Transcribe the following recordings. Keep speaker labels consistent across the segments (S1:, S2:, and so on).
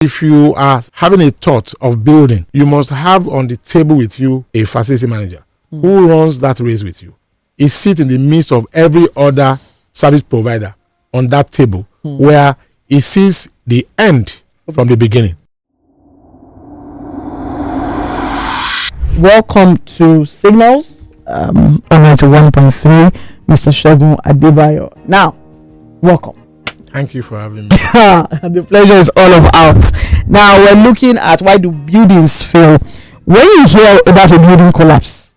S1: If you are having a thought of building, you must have on the table with you a facility manager who runs that race with you. He sits in the midst of every other service provider on that table where he sees the end from the beginning.
S2: Welcome to Signals on 91.3, Mr. Segun Adebayo. Now, welcome.
S1: Thank you for having me.
S2: The pleasure is all of ours. Now, we're looking at why do buildings fail. When you hear about a building collapse,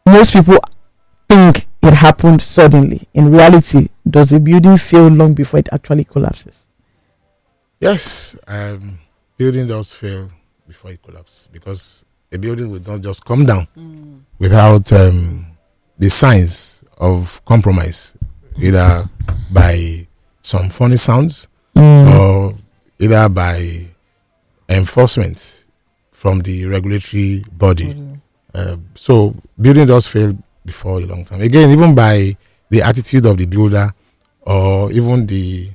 S2: most people think it happened suddenly. In reality, does a building fail long before it actually collapses?
S1: Yes, building does fail before it collapses, because a building will not just come down without the signs of compromise, either by some funny sounds or either by enforcement from the regulatory body. So building does fail before a long time. Again, even by the attitude of the builder, or even the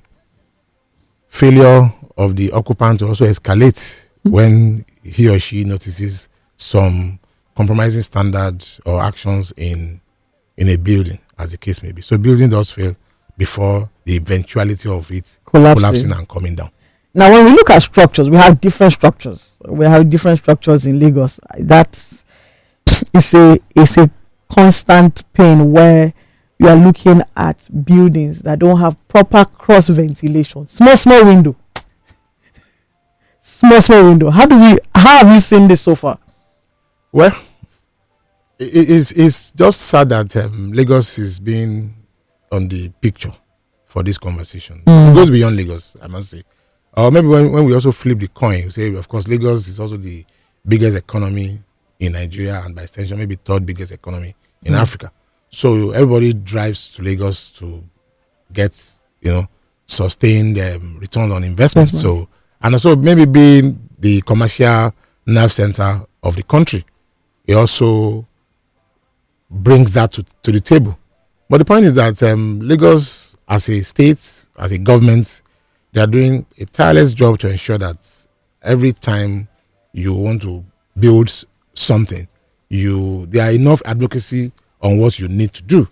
S1: failure of the occupant to also escalate when he or she notices some compromising standards or actions in a building, as the case may be. So building does fail before the eventuality of it collapsing and coming down.
S2: Now, when we look at structures, we have different structures. We have different structures in Lagos. That's it's a constant pain where you are looking at buildings that don't have proper cross ventilation. Small window. Small window. How have you seen this so far?
S1: Well, it's just sad that Lagos is being on the picture for this conversation. It goes beyond Lagos, I must say. Or maybe when we also flip the coin, we say, of course, Lagos is also the biggest economy in Nigeria, and by extension, maybe third biggest economy in Africa. So everybody drives to Lagos to get, sustained return on investment. So, and also maybe being the commercial nerve center of the country, it also brings that to the table. But the point is that Lagos, as a state, as a government, they are doing a tireless job to ensure that every time you want to build something, there are enough advocacy on what you need to do.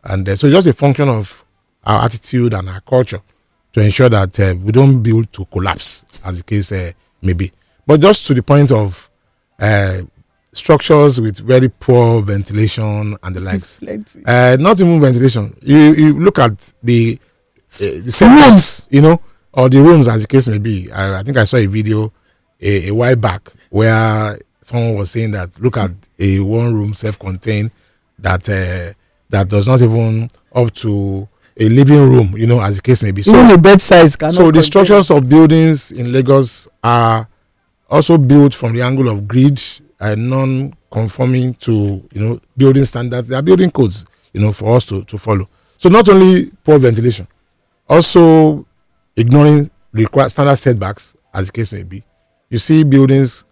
S1: And so it's just a function of our attitude and our culture to ensure that we don't build to collapse, as the case may be. But just to the point of structures with very poor ventilation and the likes. Not even ventilation. You look at the rooms, or the rooms, as the case may be. I think I saw a video a while back where someone was saying that look at a one room self-contained that does not even up to a living room, as the case may be. So
S2: even the bed size cannot.
S1: So the structures of buildings in Lagos are also built from the angle of grid, non-conforming to building standards. They are building codes, for us to follow. So not only poor ventilation, also ignoring required standard setbacks, as the case may be. You see buildings,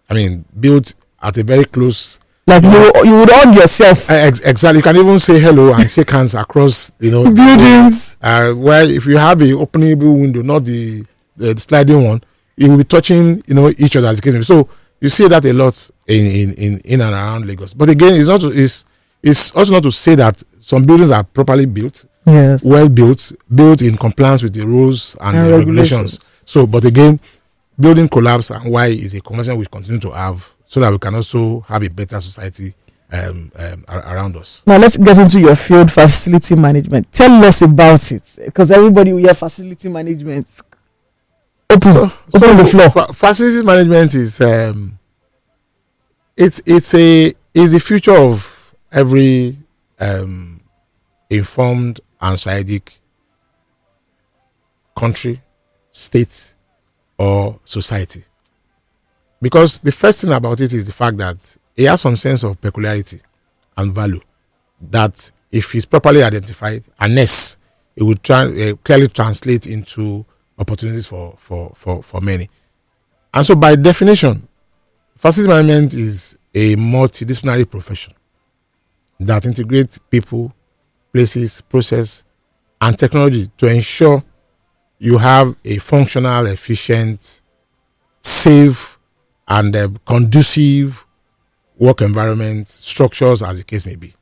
S1: built at a very close.
S2: Like you would hug yourself.
S1: Exactly. You can even say hello and shake hands across,
S2: buildings.
S1: Where if you have a openable window, not the sliding one, you will be touching, each other, as the case may be. So you see that a lot in and around Lagos. But again, it's also not to say that some buildings are properly built, well built in compliance with the rules and regulations. So, but again, building collapse and why is a conversation we continue to have, so that we can also have a better society around us.
S2: Now let's get into your field, facility management. Tell us about it, because everybody will hear facility management. Open the floor.
S1: Facility management is it's the future of every informed and strategic country, state, or society. Because the first thing about it is the fact that it has some sense of peculiarity and value that, if it's properly identified, unless it would clearly translate into opportunities for many. And so by definition, facility management is a multidisciplinary profession that integrates people, places, process, and technology to ensure you have a functional, efficient, safe and conducive work environment, structures, as the case may be.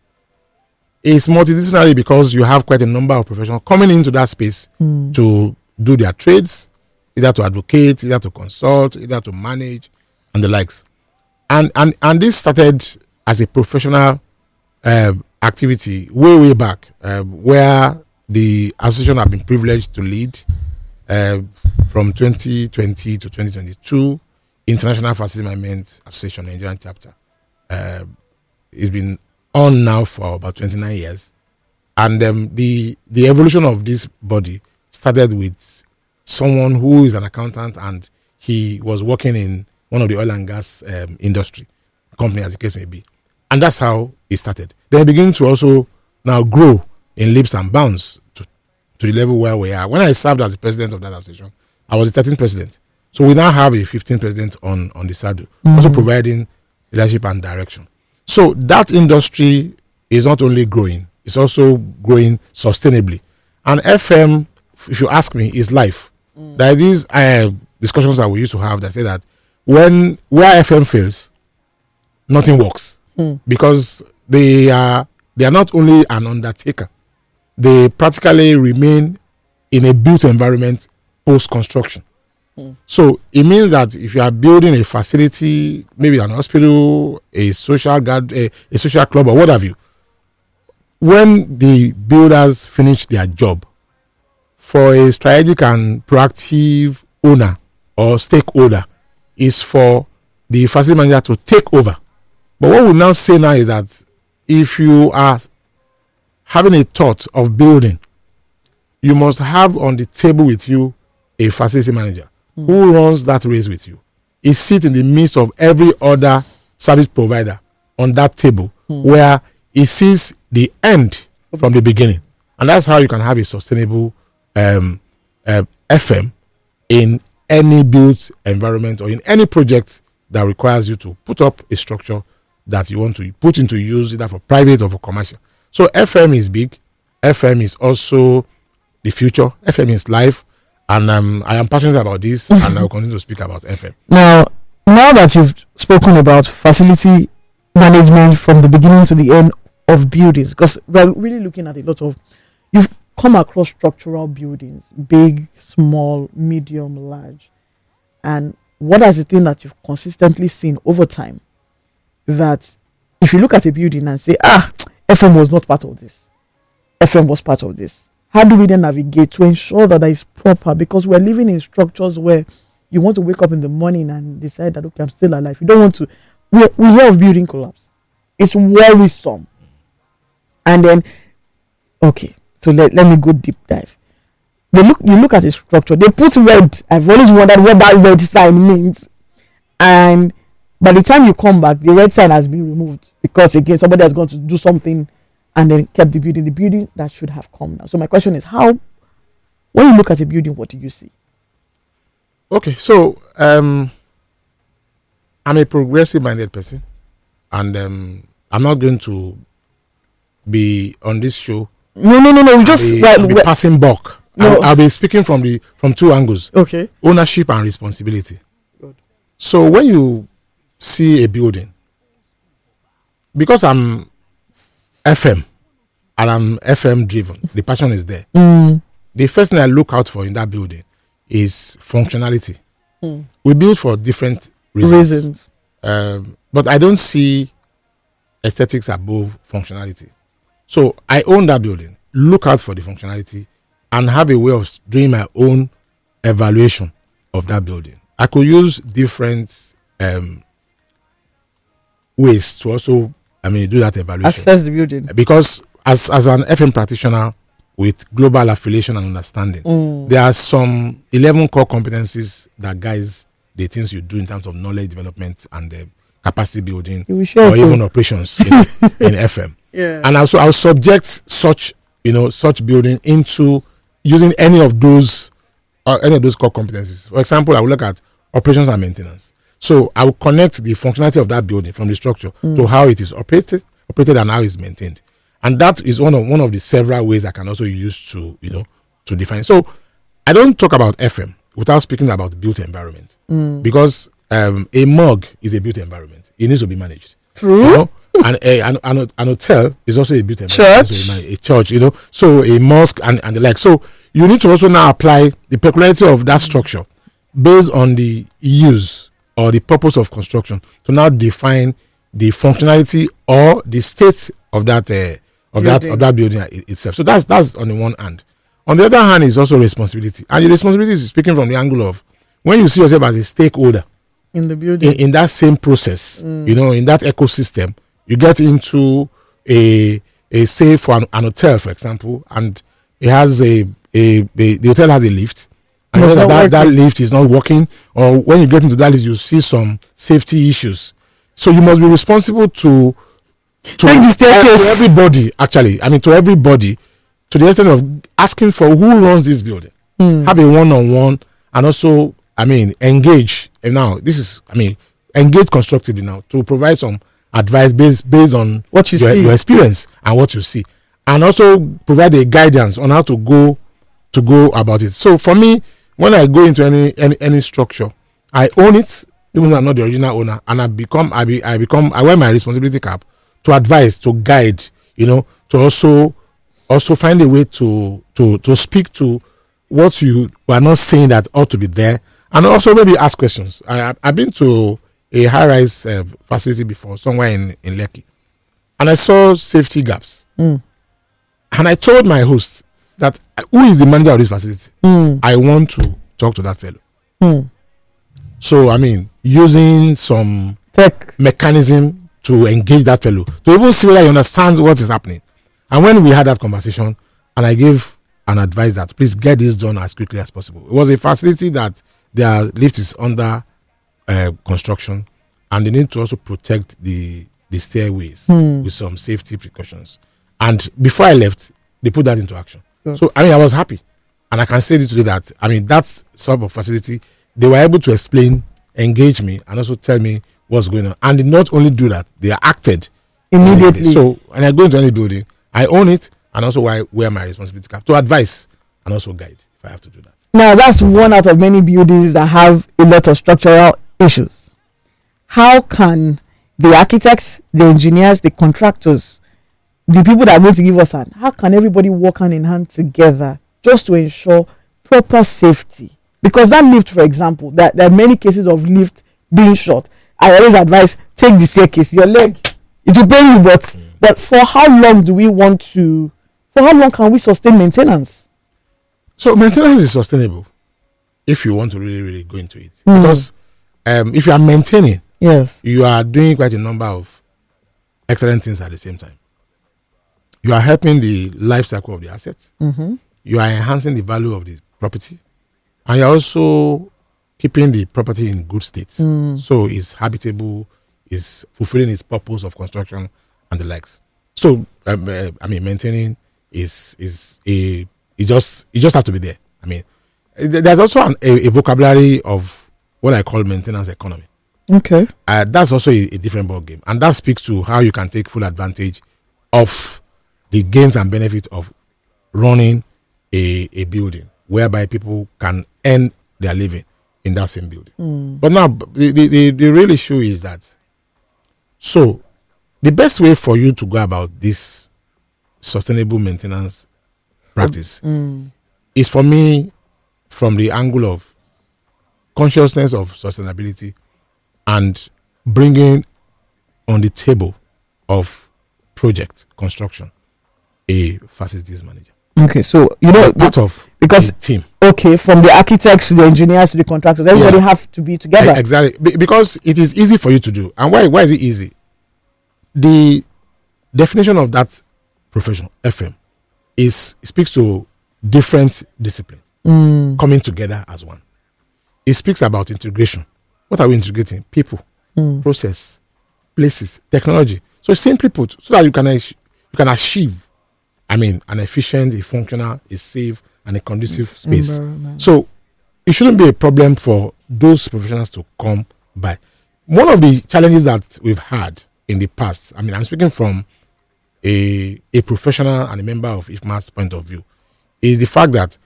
S1: It's multidisciplinary because you have quite a number of professionals coming into that space to do their trades, either to advocate, either to consult, either to manage, and the likes. And this started as a professional activity way back, where the association have been privileged to lead from 2020 to 2022. International Facility Management Association Nigerian chapter. It's been on now for about 29 years, and the evolution of this body started with someone who is an accountant, and he was working in one of the oil and gas industry company, as the case may be, and that's how it started. They begin to also now grow in leaps and bounds to the level where we are. When I served as the president of that association, I was the 13th president. So we now have a 15th president on the saddle, also providing leadership and direction. So that industry is not only growing, it's also growing sustainably. And FM, if you ask me, is life. There are these discussions that we used to have that say that where FM fails, nothing works. Because they are not only an undertaker, they practically remain in a built environment post-construction. So it means that if you are building a facility, maybe an hospital, a social club, or what have you, when the builders finish their job, for a strategic and proactive owner or stakeholder, is for the facility manager to take over. But what we now say now is that if you are having a thought of building, you must have on the table with you a facility manager who runs that race with you. He sits in the midst of every other service provider on that table where he sees the end from the beginning. And that's how you can have a sustainable FM in any built environment or in any project that requires you to put up a structure that you want to put into use, either for private or for commercial. So FM is big. FM is also the future. FM is life. And I am passionate about this, and I will continue to speak about FM. Now
S2: that you've spoken about facility management from the beginning to the end of buildings, because we're really looking at a lot of, you've come across structural buildings, big, small, medium, large. And what is the thing that you've consistently seen over time? That if you look at a building and say, FM was not part of this, FM was part of this. How do we then navigate to ensure that is proper? Because we're living in structures where you want to wake up in the morning and decide that, okay, I'm still alive. You don't want to. We hear of building collapse. It's worrisome. And then, okay, so let me go deep dive. You look at a structure. They put red. I've always wondered what that red sign means. And by the time you come back, the red sign has been removed because, again, somebody has gone to do something and then kept the building that should have come now. So my question is, when you look at a building, what do you see?
S1: Okay, so I'm a progressive-minded person, and I'm not going to be on this show.
S2: No.
S1: I'll be passing buck.
S2: No.
S1: I'll be speaking from two angles.
S2: Okay.
S1: Ownership and responsibility.
S2: Good.
S1: So when you see a building, because I'm FM and I'm FM driven, the passion is there. The first thing I look out for in that building is functionality. We build for different reasons. But I don't see aesthetics above functionality. So I own that building, look out for the functionality, and have a way of doing my own evaluation of that building. I could use different ways to also do that evaluation.
S2: Access the building.
S1: Because as an FM practitioner with global affiliation and understanding, there are some 11 core competencies that guides the things you do in terms of knowledge development and capacity building or even operations in FM.
S2: Yeah.
S1: And also I'll subject such building into using any of those core competencies. For example, I will look at operations and maintenance. So I will connect the functionality of that building from the structure to how it is operated and how it's maintained. And that is one of the several ways I can also use to define it. So I don't talk about FM without speaking about the built environment, because a morgue is a built environment. It needs to be managed.
S2: True.
S1: You know? And an hotel is also a built environment.
S2: Church.
S1: A church, so a mosque and the like. So you need to also now apply the peculiarity of that structure based on the use or the purpose of construction to now define the functionality or the state of that building itself. So that's on the one hand. On the other hand is also responsibility, and the responsibility is speaking from the angle of when you see yourself as a stakeholder
S2: in the building,
S1: in that same process, in that ecosystem. You get into a say for an hotel, for example, and it has the hotel has a lift, and that lift is not working, or when you get into that lift, you see some safety issues. So you must be responsible to everybody. Actually, to everybody, to the extent of asking for who runs this building, have a one-on-one, and also, engage. And now this is, engage constructively now to provide some advice based on
S2: what you see,
S1: your experience and what you see, and also provide a guidance on how to go about it. So for me, when I go into any structure, I own it, even though I'm not the original owner, and I wear my responsibility cap to advise, to guide, to also find a way to speak to what you are not saying that ought to be there, and also maybe ask questions. I've been to a high-rise facility before, somewhere in Lekki, and I saw safety gaps. And I told my host that who is the manager of this facility? I want to talk to that fellow. So using some
S2: tech
S1: mechanism to engage that fellow, to even see whether he understands what is happening. And when we had that conversation, and I gave an advice that please get this done as quickly as possible. It was a facility that their lift is under construction, and they need to also protect the stairways with some safety precautions. And before I left, they put that into action. So I was happy, and I can say today that that sort of facility, they were able to explain, engage me, and also tell me what's going on. And they not only do that, they acted
S2: immediately.
S1: So when I go into any building, I own it, and also wear my responsibility cap to advise and also guide if I have to do that.
S2: Now that's one out of many buildings that have a lot of structural issues. How can the architects, the engineers, the contractors, the people that are going to give us how can everybody work hand in hand together just to ensure proper safety? Because that lift, for example, there are many cases of lift being short. I always advise, take the staircase, your leg, it will pain you, but for how long can we sustain maintenance?
S1: So maintenance is sustainable if you want to really, really go into it. Because if you are maintaining,
S2: yes,
S1: you are doing quite a number of excellent things at the same time. You are helping the life cycle of the assets. You are enhancing the value of the property, and you're also keeping the property in good state. So it's habitable, it's fulfilling its purpose of construction and the likes. So maintaining it just has to be there. There's also a vocabulary of what I call maintenance economy.
S2: Okay.
S1: That's also a different ball game, and that speaks to how you can take full advantage of the gains and benefits of running a building whereby people can earn their living in that same building. But now the real issue is that, so the best way for you to go about this sustainable maintenance practice is, for me, from the angle of consciousness of sustainability and bringing on the table of project construction a facilities manager.
S2: Okay, so
S1: part of
S2: because
S1: the team.
S2: Okay, from the architects to the engineers to the contractors, everybody have to be together.
S1: Exactly, because it is easy for you to do. And why is it easy? The definition of that profession, FM, speaks to different disciplines coming together as one. It speaks about integration. What are we integrating? People, process, places, technology. So simply put, so that you can achieve, an efficient, a functional, a safe, and a conducive space. So it shouldn't be a problem for those professionals to come by. One of the challenges that we've had in the past, I'm speaking from a professional and a member of IFMA's point of view, is the fact that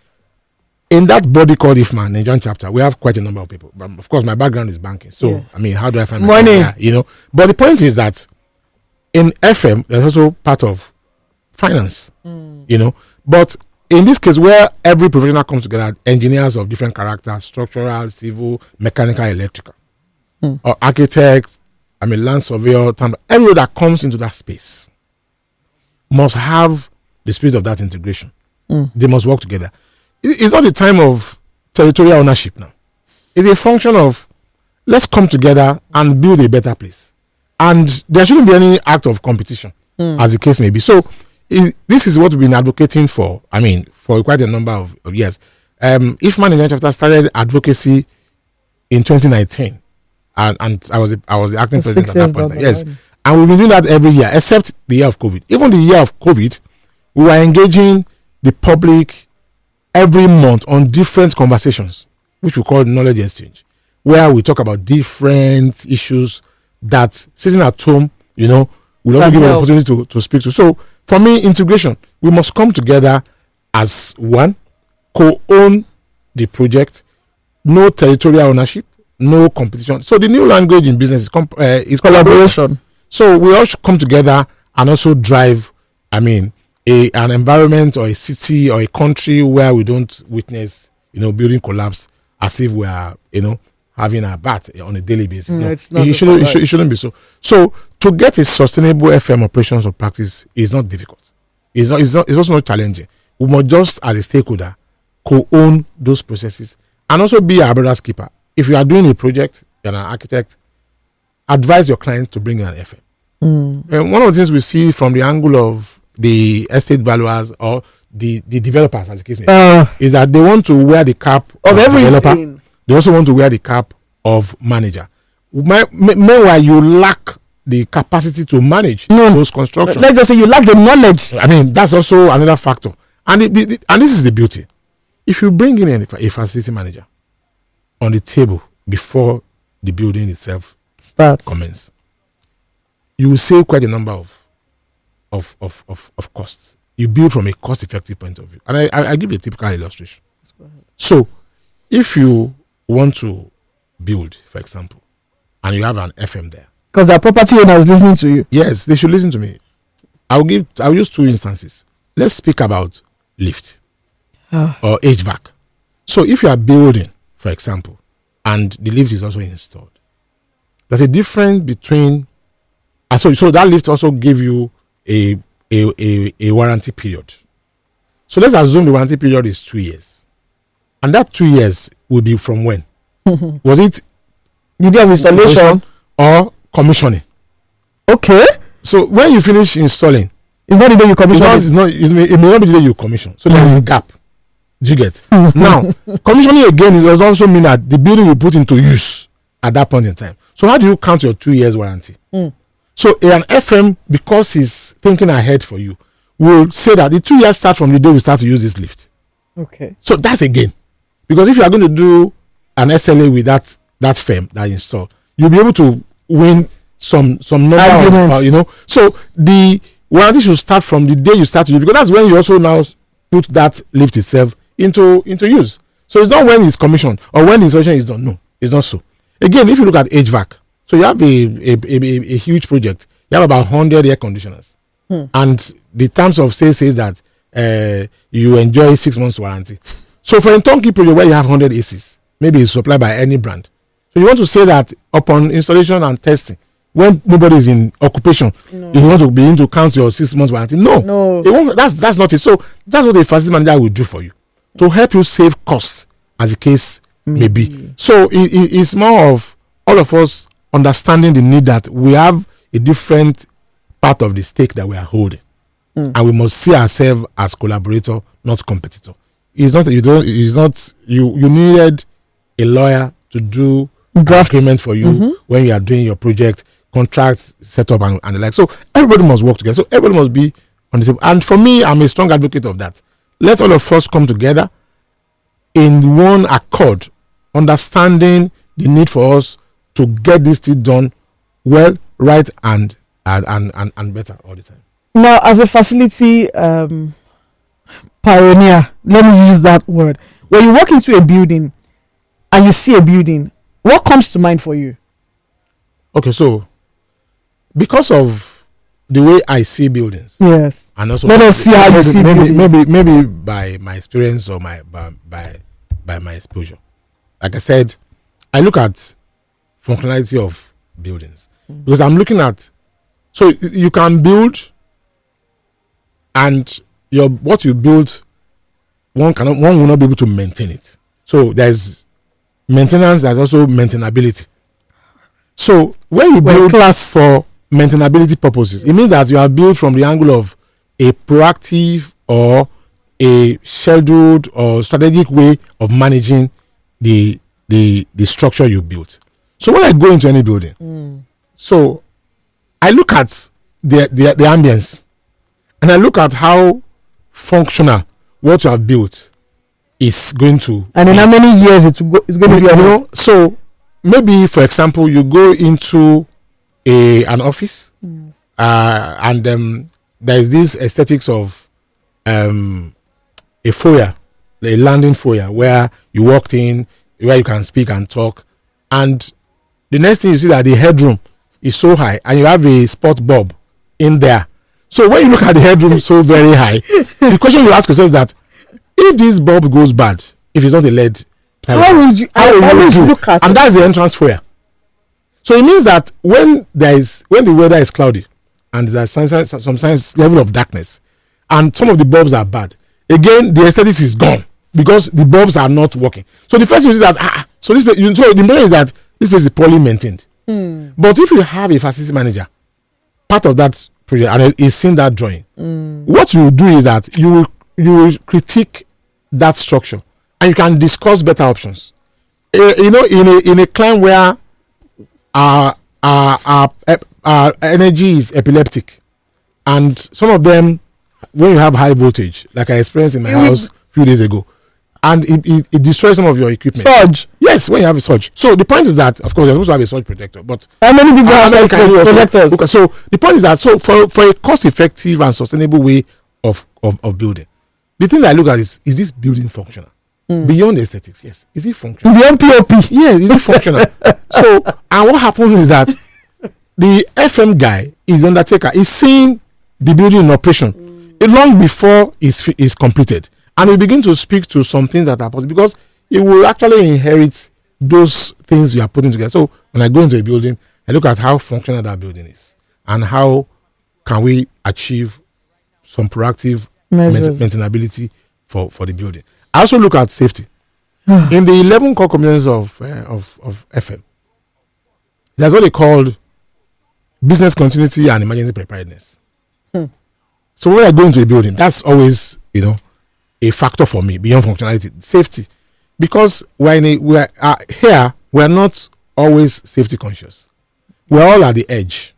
S1: in that body called IFMA, Nigerian chapter, we have quite a number of people. But of course, my background is banking. So, I mean, how do I find
S2: money?
S1: You know, but the point is that in FM, there's also part of finance, you know. But in this case, where every professional comes together, engineers of different characters, structural, civil, mechanical, electrical, or architects, I mean, land surveyor, everyone that comes into that space must have the spirit of that integration. They must work together. It's not the time of territorial ownership now. It's a function of let's come together and build a better place. And there shouldn't be any act of competition, as the case may be. So this is what we've been advocating for, I mean, for quite a number of years. IFMA Nigerian chapter started advocacy in 2019. And I was the acting president at that point. Yes. And we've been doing that every year, except the year of COVID. Even the year of COVID, we were engaging the public every month on different conversations, which we call knowledge exchange, where we talk about different issues that sitting at home, you know, will also give an opportunity to speak to. So for me, integration, we must come together as one, co-own the project, no territorial ownership, no competition. So the new language in business is collaboration. So we all should come together and also drive, I mean, an environment or a city or a country where we don't witness, you know, building collapse as if we are, you know, having a bath on a daily basis. No, it shouldn't be so. So to get a sustainable FM operations or practice is not difficult. It's also not challenging. We must just, as a stakeholder, co-own those processes and also be our brother's keeper. If you are doing a project, you're an architect, advise your client to bring in an FM. And one of the things we see from the angle of the estate valuers or the developers, as the case may be, is that they want to wear the cap of developer. They also want to wear the cap of manager. Meanwhile, you lack the capacity to manage those constructions.
S2: Let's just say you lack the knowledge.
S1: I mean, that's also another factor. And and this is the beauty. If you bring in a facility manager on the table before the building itself commences, you will save quite a number of costs. You build from a cost-effective point of view. And I give you a typical illustration. So, if you want to build, for example, and you have an FM there,
S2: because the property owner is listening to you.
S1: Yes, they should listen to me. I'll use two instances. Let's speak about lift or HVAC. So, if you are building, for example, and the lift is also installed, there's a difference between. So that lift also give you a warranty period. So let's assume the warranty period is 2 years, and that 2 years will be from when? Was it
S2: the day of installation
S1: or commissioning?
S2: Okay.
S1: So when you finish installing,
S2: it's not the day you commission.
S1: It may not be the day you commission. So there's a gap. Do you get? Now, commissioning again does also mean that the building will put into use at that point in time. So how do you count your 2 years warranty? So an FM, because he's thinking ahead for you, will say that the 2 years start from the day we start to use this lift.
S2: Okay.
S1: So that's a gain. Because if you are going to do an SLA with that firm that install, you'll be able to win some number of, you know. So the warranty should start from the day you start to use, because that's when you also now put that lift itself into use. So it's not when it's commissioned or when the installation is done. No, it's not so. Again, if you look at HVAC, so you have a huge project. You have about 100 air conditioners. And the terms of sale says that you enjoy 6 months warranty. So for a turnkey project where you have 100 ACs, maybe it's supplied by any brand. So you want to say that upon installation and testing, when nobody is in occupation, you want to begin to count your 6 months warranty. No. It won't, that's not it. So that's what a facility manager will do for you, to help you save costs, as the case may be. So it's more of all of us understanding the need that we have a different part of the stake that we are holding, and we must see ourselves as collaborator, not competitor. It's not you needed a lawyer to do agreement for you when you are doing your project, contract setup and the like. So everybody must work together. So everybody must be on the same. And for me, I'm a strong advocate of that. Let all of us come together in one accord, understanding the need for us to get this thing done well, right, and better all the time.
S2: Now, as a facility pioneer, let me use that word. when you walk into a building and you see a building, what comes to mind for you?
S1: Okay, so because of the way I see buildings,
S2: Yes,
S1: and also
S2: let us see how you see buildings.
S1: maybe by my experience or by my exposure. Like I said, I look at functionality of buildings because I'm looking at, so you can build, and what you build, one will not be able to maintain it. So there's maintenance, there's also maintainability. So when you build for maintainability purposes, it means that you are built from the angle of a proactive or a scheduled or strategic way of managing the structure you built. So when I go into any building, so I look at the ambience, and I look at how functional what you have built is going to,
S2: and in how many years it's going to be.
S1: So maybe, for example, you go into an office, and there is this aesthetics of a foyer, a landing foyer, where you walked in, where you can speak and talk, and the next thing you see that the headroom is so high, and you have a spot bulb in there. So when you look at the headroom so very high, the question you ask yourself is that if this bulb goes bad, if it's not a LED,
S2: how would you look at it?
S1: And that's the entrance foyer. So it means that when the weather is cloudy and there's some level of darkness, and some of the bulbs are bad, again the aesthetics is gone because the bulbs are not working. So the first thing is that so the important is that this place is poorly maintained. But if you have a facility manager, part of that project, and is seeing that drawing, what you do is that you will critique that structure, and you can discuss better options. In a climate where our energy is epileptic, and some of them, when you have high voltage, like I experienced in my house a few days ago, and it destroys some of your equipment.
S2: Surge.
S1: Yes, when you have a surge. So the point is that, of course, you're supposed to have a surge protector, but
S2: how many people have surge protectors?
S1: Okay, so the point is that, so for a cost-effective and sustainable way of building, the thing that I look at is this building functional? Beyond aesthetics, yes. Is it functional?
S2: Beyond POP?
S1: Yes, is it functional? So, and what happens is that the FM guy is the undertaker. Is seeing the building in operation long before it's completed, and we begin to speak to some things that are possible, because it will actually inherit those things you are putting together. So when I go into a building, I look at how functional that building is, and how can we achieve some proactive maintainability for the building. I also look at safety. In the 11 core components of FM, there's what they called business continuity and emergency preparedness. So when I go into a building, that's always a factor for me beyond functionality, safety, because we're not always safety conscious. We're all at the edge.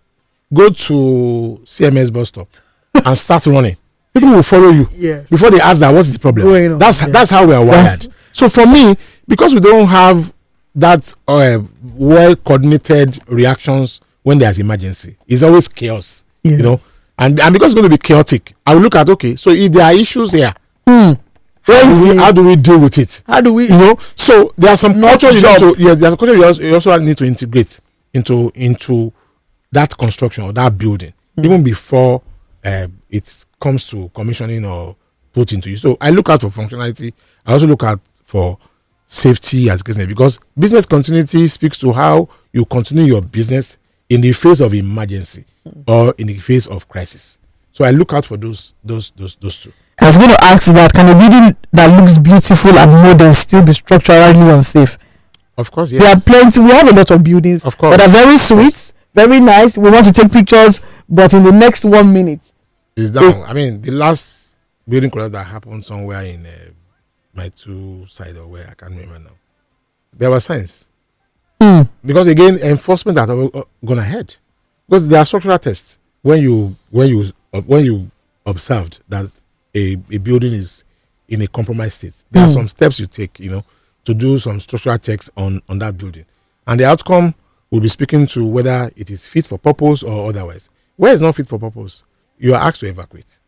S1: Go to CMS bus stop and start running. People will follow you before they ask that what's the problem. That's how we are wired. So for me, because we don't have that well coordinated reactions when there's emergency, it's always chaos. And because it's going to be chaotic, I will look at, okay, so if there are issues here, how do we deal with it?
S2: How do we?
S1: So there are some culture there's a culture you also need to integrate into that construction or that building, even before it comes to commissioning or put into use. So I look out for functionality. I also look out for safety as case may be, because business continuity speaks to how you continue your business in the face of emergency or in the face of crisis. So I look out for those two.
S2: I was going to ask that, can a building that looks beautiful and modern still be structurally unsafe?
S1: Of course, yes.
S2: There are plenty. We have a lot of buildings that are very sweet, very nice. We want to take pictures, but in the next 1 minute,
S1: it's down. I mean, the last building collapse that happened somewhere in my two side or where I can't remember now, there were signs. Because again, enforcement that are gone ahead, because there are structural tests when you observed that a building is in a compromised state. There are some steps you take, to do some structural checks on that building, and the outcome will be speaking to whether it is fit for purpose or otherwise. Where it's not fit for purpose, you are asked to evacuate.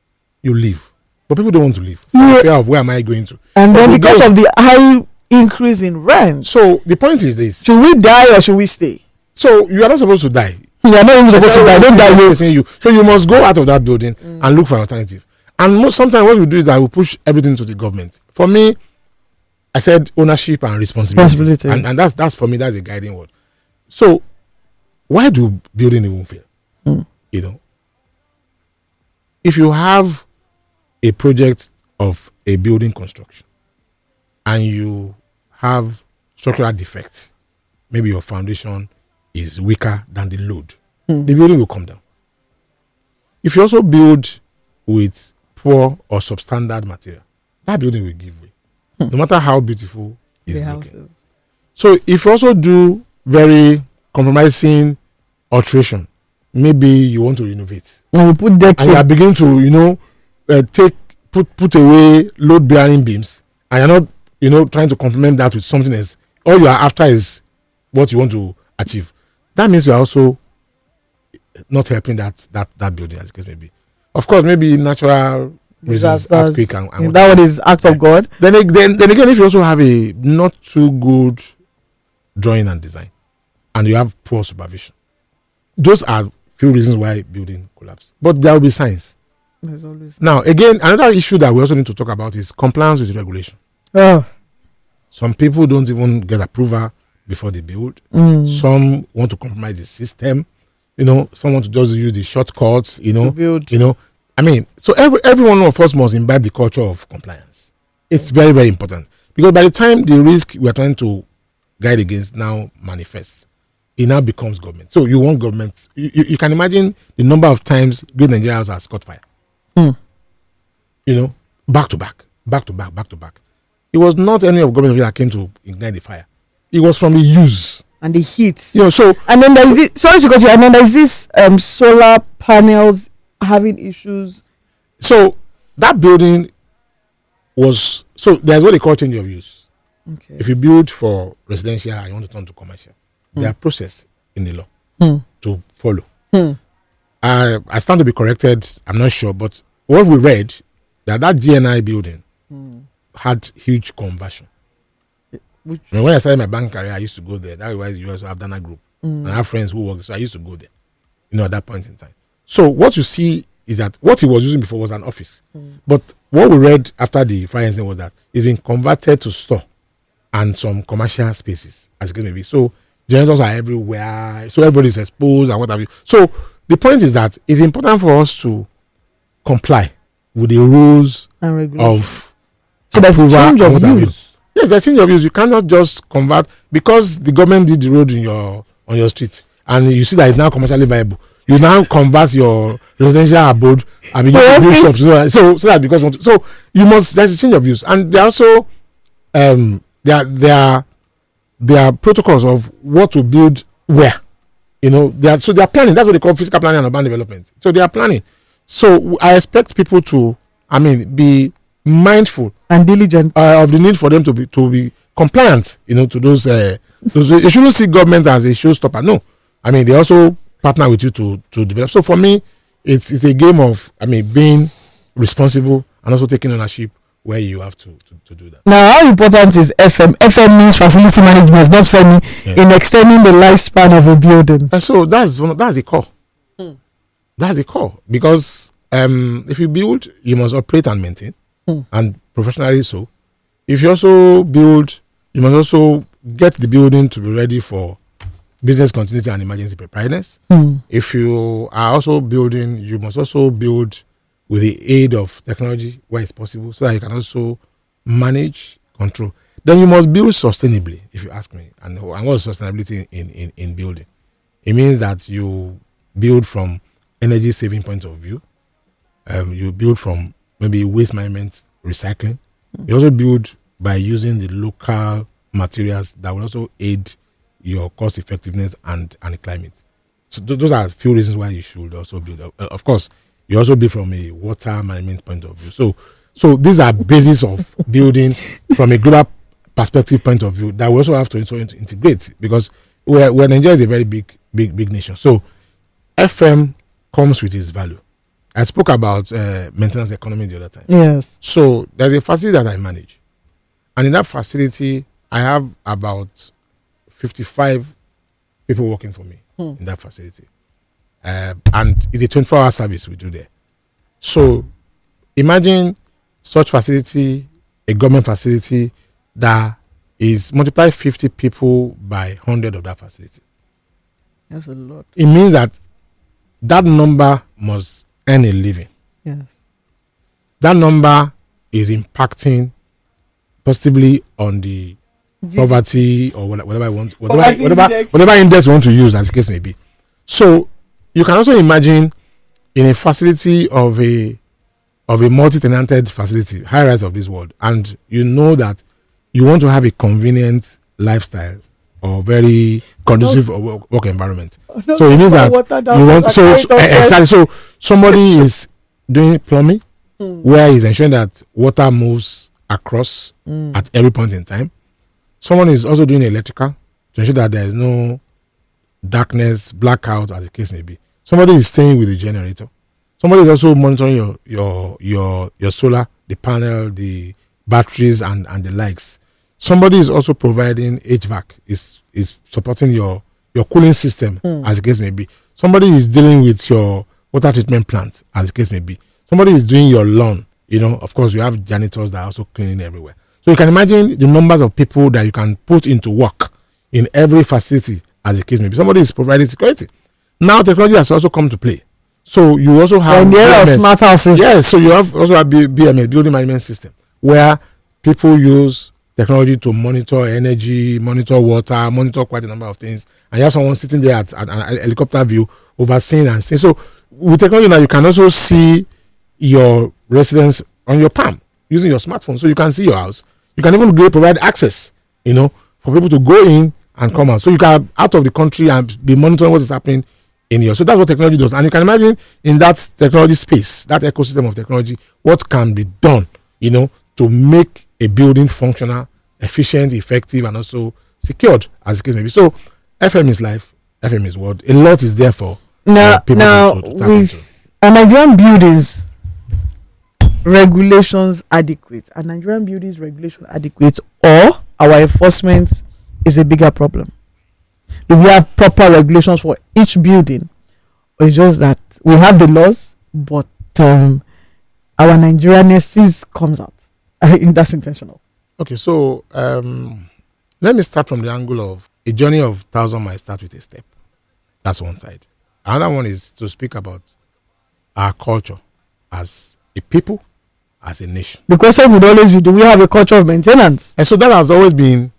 S1: You leave. but people don't want to leave.
S2: Yeah.
S1: Fear of where am I going to?
S2: And
S1: But
S2: then
S1: we
S2: because
S1: don't.
S2: of the high increase in rent,
S1: So the point is this.
S2: should we die or should we stay?
S1: So you are not supposed to die.
S2: You are not even supposed to die. Don't die, you.
S1: So you must go out of that building and look for an alternative. And sometimes what we do is that we push everything to the government. For me, I said ownership and responsibility. And that's for me, that's a guiding word. So why do building even fail? You know, if you have a project of a building construction and you have structural defects, maybe your foundation is weaker than the load, the building will come down. If you also build with poor or substandard material, that building will give way, no matter how beautiful it's looking.
S2: Houses.
S1: So if you also do very compromising alteration, maybe you want to renovate,
S2: And we put deck
S1: and you are beginning to, put away load bearing beams, and you're not, trying to complement that with something else. All you are after is what you want to achieve. That means you are also not helping that building, as the case may be. Of course, maybe natural reasons, earthquake, and
S2: that one is act of God.
S1: Then again, if you also have a not too good drawing and design, and you have poor supervision, those are few reasons why building collapse. But there will be signs.
S2: There's always
S1: Now, again, another issue that we also need to talk about is compliance with regulation. Some people don't even get approval before they build. Some want to compromise the system. Some want to just use the shortcuts.
S2: to build.
S1: I mean, so every one of us must imbibe the culture of compliance. It's very, very important, because by the time the risk we are trying to guide against now manifests, it now becomes government. So you want government. You can imagine the number of times great Nigerians has caught fire. Back to back. It was not any of government that came to ignite the fire. It was from the use
S2: And the heat.
S1: So
S2: And then there's this, sorry to cut you, and then there's this solar panels having issues.
S1: So that building was, so there's what they call change of use.
S2: Okay.
S1: If you build for residential and you want to turn to commercial, there are process in the law to follow. I stand to be corrected, I'm not sure, but what we read, that GNI building had huge conversion.
S2: Which,
S1: When I started my bank career, I used to go there. That is why you also have Dana Group. And I have friends who work there, so I used to go there, at that point in time. So what you see is that what he was using before was an office. But what we read after the fire incident was that it's been converted to store and some commercial spaces, as it may be. So generators are everywhere, so everybody's exposed and what have you. So the point is that it's important for us to comply with the rules
S2: and regulation.
S1: of
S2: So there's
S1: approval
S2: change
S1: and
S2: of
S1: what have you.
S2: use.
S1: Yes, there's change of use. You cannot just convert because the government did the road on your street and you see that it's now commercially viable. You now convert your residential abode and begin to build shops. So that because you must, there's a change of use. And there also there are protocols of what to build where. They are planning. That's what they call physical planning and urban development. So they are planning. So I expect people to, be mindful
S2: And diligent.
S1: of the need for them to be compliant. To those. You shouldn't see government as a showstopper. No, they also partner with you to develop. So for me, it's a game of being responsible and also taking ownership where you have to do that.
S2: Now, how important is FM? FM means facility management, not FEMI, in extending the lifespan of a building.
S1: And so that's the core. That's the core, because if you build, you must operate and maintain, and professionally so. If you also build, you must also get the building to be ready for business continuity and emergency preparedness. If you are also building, you must also build with the aid of technology where it's possible, so that you can also manage, control. Then you must build sustainably, if you ask me. And what is sustainability in building? It means that you build from energy saving point of view. You build from maybe waste management, recycling. You also build by using the local materials that will also aid your cost effectiveness and the climate. So those are a few reasons why you should also build. Of course, you also build from a water management point of view. So these are basis of building from a global perspective point of view that we also have to integrate, because Nigeria is a very big nation. So FM comes with its value. I spoke about maintenance economy the other time.
S2: Yes.
S1: So there's a facility that I manage, and in that facility, I have about 55 people working for me in that facility, and it's a 24-hour service we do there. So imagine such facility, a government facility that is multiply 50 people by 100 of that facility.
S2: That's a lot.
S1: It means that number must earn a living.
S2: Yes.
S1: That number is impacting positively on the poverty or whatever I want, whatever index you want to use, as the case may be. So you can also imagine in a facility of a multi-tenanted facility, high rise of this world, and you know that you want to have a convenient lifestyle or very conducive work environment. So it means that you want exactly. So somebody is doing plumbing where he's ensuring that water moves across at every point in time. Someone is also doing electrical to ensure that there is no darkness, blackout, as the case may be. Somebody is staying with the generator. Somebody is also monitoring your solar, the panel, the batteries, and the likes. Somebody is also providing HVAC, is supporting your cooling system, as the case may be. Somebody is dealing with your water treatment plant, as the case may be. Somebody is doing your lawn. Of course, you have janitors that are also cleaning everywhere. So you can imagine the numbers of people that you can put into work in every facility, as the case may be. Somebody is providing security. Now technology has also come to play. So you also have
S2: smart houses.
S1: Yes, so you also have BMS, building management system, where people use technology to monitor energy, monitor water, monitor quite a number of things. And you have someone sitting there at an helicopter view overseeing and seeing. So with technology now, you can also see your residence on your palm using your smartphone. So you can see your house. You can even provide access, for people to go in and come out. So you can out of the country and be monitoring what is happening in your. So that's what technology does. And you can imagine in that technology space, that ecosystem of technology, what can be done, to make a building functional, efficient, effective, and also secured, as the case may be. So FM is life, FM is world. A lot is there for people to tap into.
S2: Are Nigerian buildings regulations adequate? Are Nigerian buildings regulation adequate, or our enforcement is a bigger problem? Do we have proper regulations for each building, or it's just that we have the laws, but our Nigerianness comes out? I think that's intentional.
S1: Okay, so let me start from the angle of a journey of 1,000 miles start with a step. That's one side. Another one is to speak about our culture as a people, as a nation.
S2: The question would always be, do we have a culture of maintenance?
S1: And so that has always been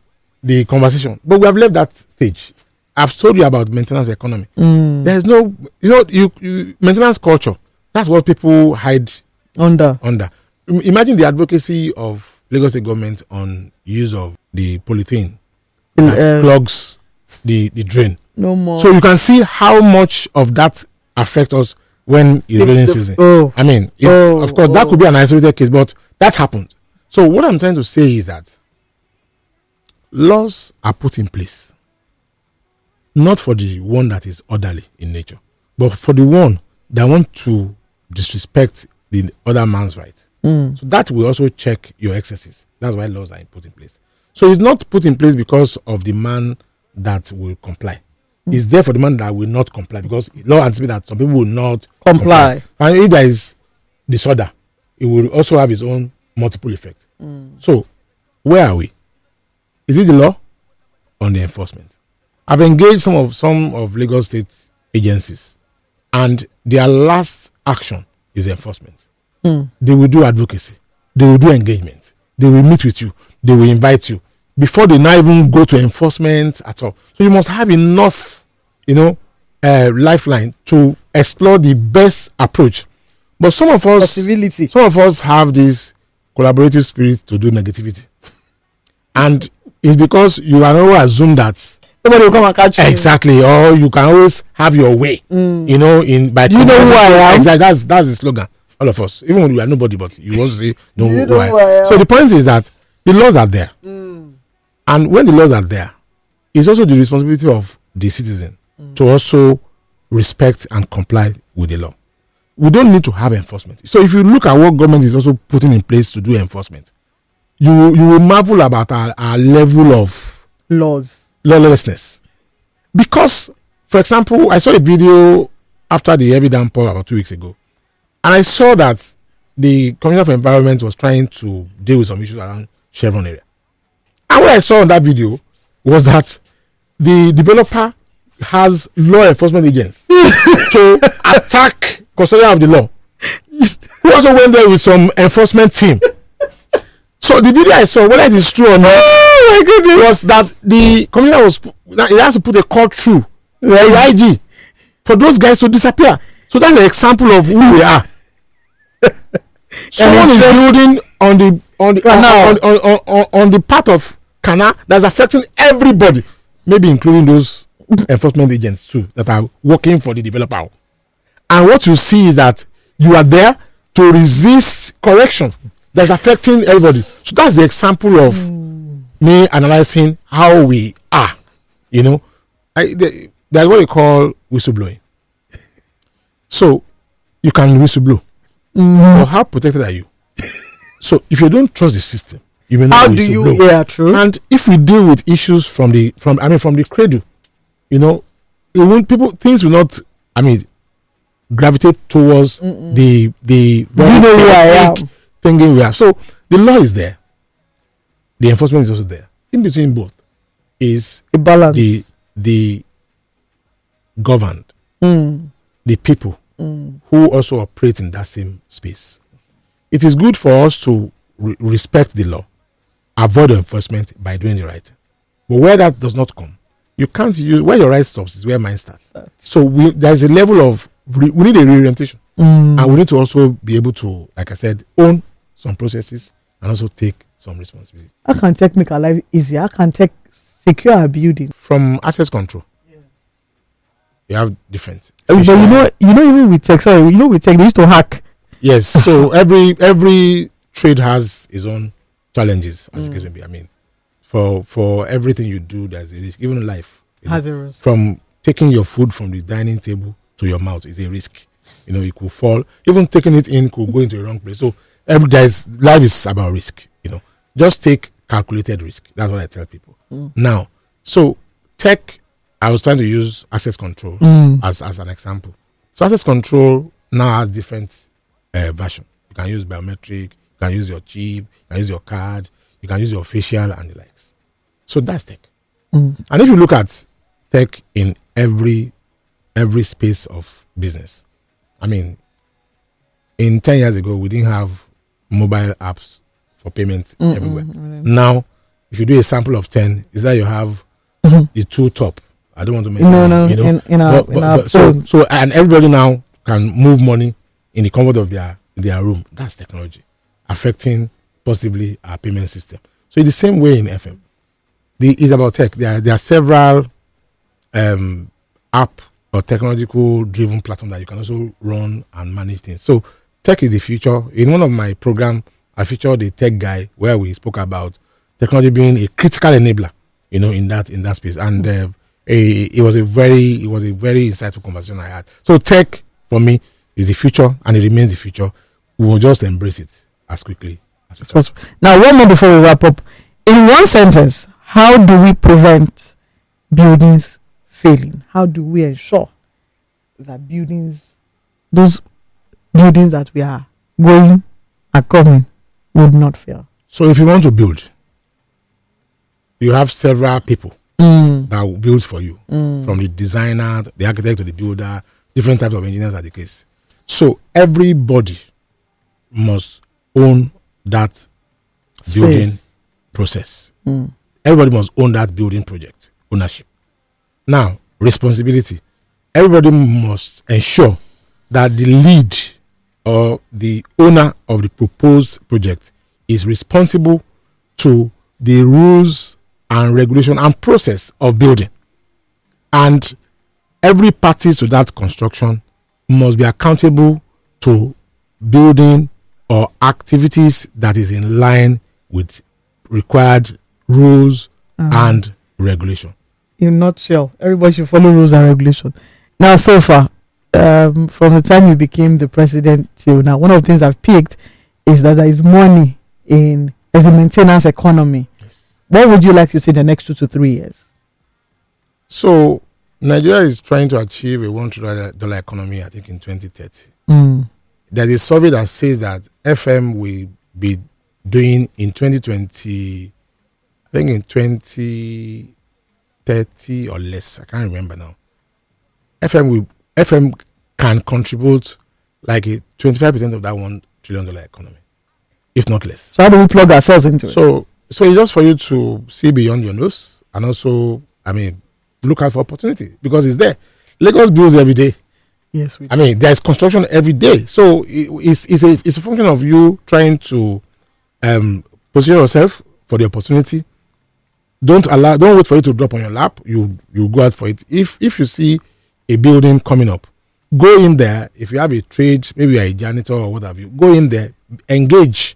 S1: the conversation. But we have left that stage. I've told you about maintenance economy. There's no, you maintenance culture. That's what people hide under. Imagine the advocacy of Lagos State government on use of the polythene that clogs the drain.
S2: No more.
S1: So you can see how much of that affects us when it's raining season. I mean, of course, that could be an isolated case, but that's happened. So what I'm trying to say is that laws are put in place, not for the one that is orderly in nature, but for the one that want to disrespect the other man's right. So that will also check your excesses. That's why laws are put in place. So it's not put in place because of the man that will comply. It's there for the man that will not comply, because law anticipates that some people will not comply. And if there is disorder, it will also have its own multiple effects. So where are we? Is it the law or the enforcement? I've engaged some of Lagos State agencies, and their last action is enforcement. They will do advocacy. They will do engagement. They will meet with you. They will invite you before they not even go to enforcement at all. So you must have enough, lifeline to explore the best approach. But some of us have this collaborative spirit to do negativity, and it's because you can always assume that
S2: somebody will come and catch you.
S1: Exactly, or you can always have your way. In by.
S2: Do you know who I am?
S1: Exactly, that's the slogan. All of us, even when we are nobody, but you want to say no. Who I am. So the point is that the laws are there, and when the laws are there, it's also the responsibility of the citizen to also respect and comply with the law. we don't need to have enforcement. So if you look at what government is also putting in place to do enforcement, you will marvel about our level of lawlessness. Because, for example, I saw a video after the heavy downpour about 2 weeks ago, and I saw that the Commissioner for Environment was trying to deal with some issues around Chevron area. And what I saw on that video was that the developer has law enforcement agents to attack custodian of the law. He also went there with some enforcement team. So the video I saw, whether it is true or not, oh my goodness, was that the commissioner he has to put a call through the IG for those guys to disappear. So that's an example of who we are. Someone is building on the part of canal that's affecting everybody, maybe including those enforcement agents too that are working for the developer. And what you see is that you are there to resist correction that's affecting everybody. So that's the example of me analyzing how we are. You know, that's what we call whistleblowing. So you can whistleblow. Or how protected are you? So if you don't trust the system, you may not.
S2: How do you? Yeah, true.
S1: And if we deal with issues from the cradle, you know, things will not. I mean, gravitate towards the very thinking we have. So the law is there, the enforcement is also there. In between both is
S2: a balance.
S1: The governed, the people who also operate in that same space. It is good for us to respect the law, avoid enforcement by doing the right. But where that does not come, you can't use where your right stops is where mine starts. So there's a level of we need a reorientation, and we need to also be able to, like I said, own some processes and also take some responsibility.
S2: How can tech make our life easier? How can tech secure our building? From
S1: access control. You have different.
S2: But even with tech, with tech, they used to hack.
S1: Yes, so every trade has its own challenges, as the case may be. I mean, for everything you do, there's a risk. Even life
S2: has a risk.
S1: From taking your food from the dining table to your mouth is a risk. You know, it could fall. Even taking it in could go into the wrong place. So life is about risk. You know, just take calculated risk. That's what I tell people. Now, so tech. I was trying to use access control as an example. So access control now has different version. You can use biometric, you can use your chip, you can use your card, you can use your facial and the likes. So that's tech. And if you look at tech in every space of business, I mean, in 10 years ago, we didn't have mobile apps for payment everywhere. Now, if you do a sample of 10, is that you have the two top. I don't want to make
S2: in our
S1: so and everybody now can move money in the comfort of their room. That's technology affecting possibly our payment system. So in the same way in FM, it's about tech. There are several app or technological driven platforms that you can also run and manage things. So tech is the future. In one of my programs, I featured a tech guy where we spoke about technology being a critical enabler, you know, in that space. And it was a very insightful conversation I had. So tech for me is the future, and it remains the future. We will just embrace it as quickly as possible.
S2: Now, one more before we wrap up. In one sentence, how do we prevent buildings failing? How do we ensure that those buildings that we are going and coming would not fail?
S1: So if you want to build, you have several people that will build for you, from the designer, the architect to the builder, different types of engineers are the case. So everybody must own that building process. Everybody must own that building project, ownership. Now, responsibility. Everybody must ensure that the lead or the owner of the proposed project is responsible to the rules and regulation and process of building. And every party to that construction must be accountable to building or activities that is in line with required rules and regulation.
S2: In a nutshell, everybody should follow rules and regulation. Now, so far, from the time you became the president till now, one of the things I've picked is that there is money as a maintenance economy.
S1: Yes.
S2: What would you like to see in the next 2 to 3 years?
S1: So Nigeria is trying to achieve a $1 trillion economy, I think, in 2030. There's a survey that says that FM will be doing in 2020, I think in 2030 or less. I can't remember now. FM can contribute like a 25% of that $1 trillion economy, if not less.
S2: So how do we plug ourselves into it?
S1: So it's just for you to see beyond your nose and also, look out for opportunity because it's there. Lagos builds every day.
S2: Yes, we do.
S1: There's construction every day. So it's a function of you trying to position yourself for the opportunity. Don't wait for it to drop on your lap. You go out for it. If you see a building coming up, go in there. If you have a trade, maybe you're a janitor or what have you, go in there, engage,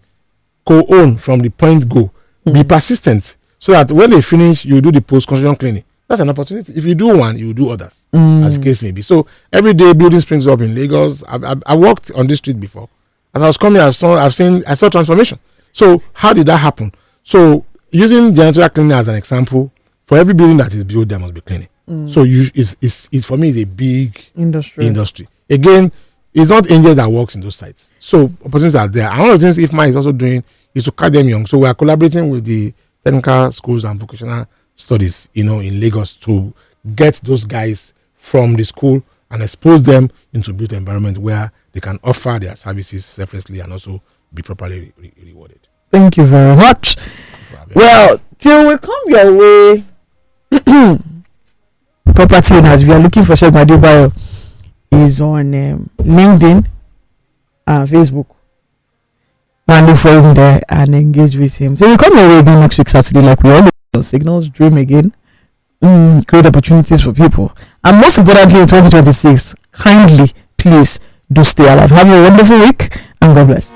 S1: co-own from the point go. Be persistent so that when they finish, you do the post-construction cleaning. That's an opportunity. If you do one, you do others, as the case may be. So every day, building springs up in Lagos. I walked on this street before. As I was coming, I saw transformation. So how did that happen? So using janitorial cleaning as an example, for every building that is built, there must be cleaning. So it's for me, it's a big industry. Again, it's not angels that works in those sites. So opportunities are there. And one of the things IFMA is also doing is to catch them young. So we are collaborating with the technical schools and vocational studies, in Lagos to get those guys from the school and expose them into built environment where they can offer their services selflessly and also be properly rewarded.
S2: Thank you very much. Well, till we come your way, property owners, we are looking for Segun Adebayo. Is on LinkedIn and Facebook. And look for him there and engage with him. So we come your way again next week Saturday, like we always on Signals, dream again, create opportunities for people, and most importantly in 2026, kindly please do stay alive. Have a wonderful week and God bless.